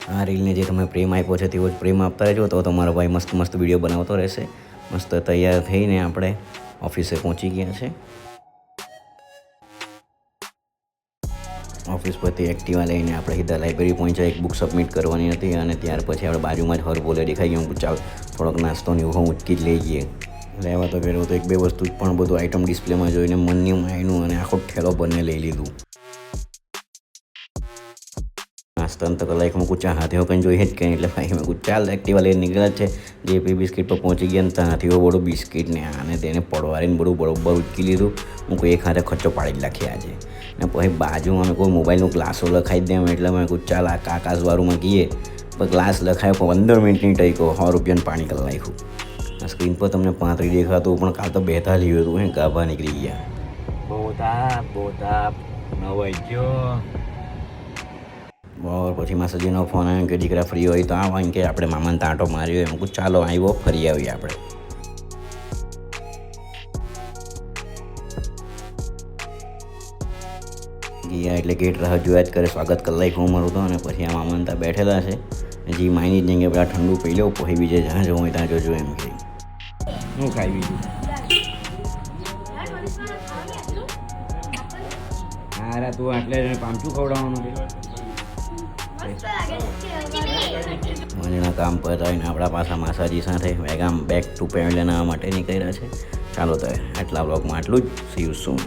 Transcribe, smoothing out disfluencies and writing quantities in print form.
આ રીલને જે તમે પ્રેમ આપ્યો છે તેવો જ પ્રેમ આપતા રહેજો તો તમારો ભાઈ મસ્ત મસ્ત વિડીયો બનાવતો રહેશે. મસ્ત તૈયાર થઈને આપણે ઓફિસે પહોંચી ગયા છે. ઓફિસ પરથી એક્ટિવા લઈને આપણે સીધા લાઇબ્રેરી પહોંચ્યા. એક બુક સબમિટ કરવાની હતી અને ત્યાર પછી આપણે બાજુમાં જ હર બોલે દેખાઈ ગયું. ચાલ થોડોક નાસ્તો ને એવું ઉચકી જ લઈ જઈએ. લેવા તો પહેલું તો એક બે વસ્તુ પણ બધું આઈટમ ડિસ્પ્લેમાં જોઈને મનની માયનું અને આખો ઠેલો બંને લઈ લીધું. નાસ્તા તો કલાક મૂકું ચા હાથે કંઈ જોઈએ જ કંઈ એટલે ભાઈ મેં ચાલ એક્ટિવા લઈને નીકળ્યા છે. જેપી બિસ્કિટ પર પહોંચી ગયા ને ત્યાંથી બધું બિસ્કિટ ને આને તેને પડવારીને બધું બરોબર ઉચકી લીધું. હું કોઈ એક હાથે ખર્ચો પાડી જ નાખી આજે. ને પછી બાજુમાં અમે કોઈ મોબાઈલનું ગ્લાસો લખાઈ જ દેમ એટલે મેં ચાલ આ કાકાસવાળુંમાં ગઈએ પણ ગ્લાસ લખાયો 15 મિનિટની ટેકો 100 રૂપિયાનું પાણી કરી નાખ્યું. આ સ્ક્રીન પર તમને 35 દેખાતું પણ કાલ તો 42 હતું. હે ગાભા નીકળી ગયા. બોતા નવાઈ ગયો. બરાબર પછી માસાજીનો ફોન આવ્યો કે દીકરા ફ્રી હોય તો આવો કે આપણે મામાને તાંટો માર્યો. એમ કહું ચાલો આવ્યો ફરી આવીએ આપણે. ગયા એટલે ગેટ રાહ જોયા જ કરે. સ્વાગત કરી નાખ્યું અમારું તો. અને પછી આ મામાને ત્યાં બેઠેલા છે. હજી માઇની જ નહીં કે બધા ઠંડુ પી લો પછી બીજે જ્યાં જવું હોય ત્યાં જોજો એમ કે શું ખાઈ બીજું. હારા તું આટલે પામચું ખવડાવવાનું છે. મંજના કામ પતાવીને આપણા પાછા માસાજી સાથે બેક ટુ પેમેન્ટ લેવા માટે નીકળ્યા છે. ચાલો તો આટલા બ્લોગમાં આટલું જ. C you soon.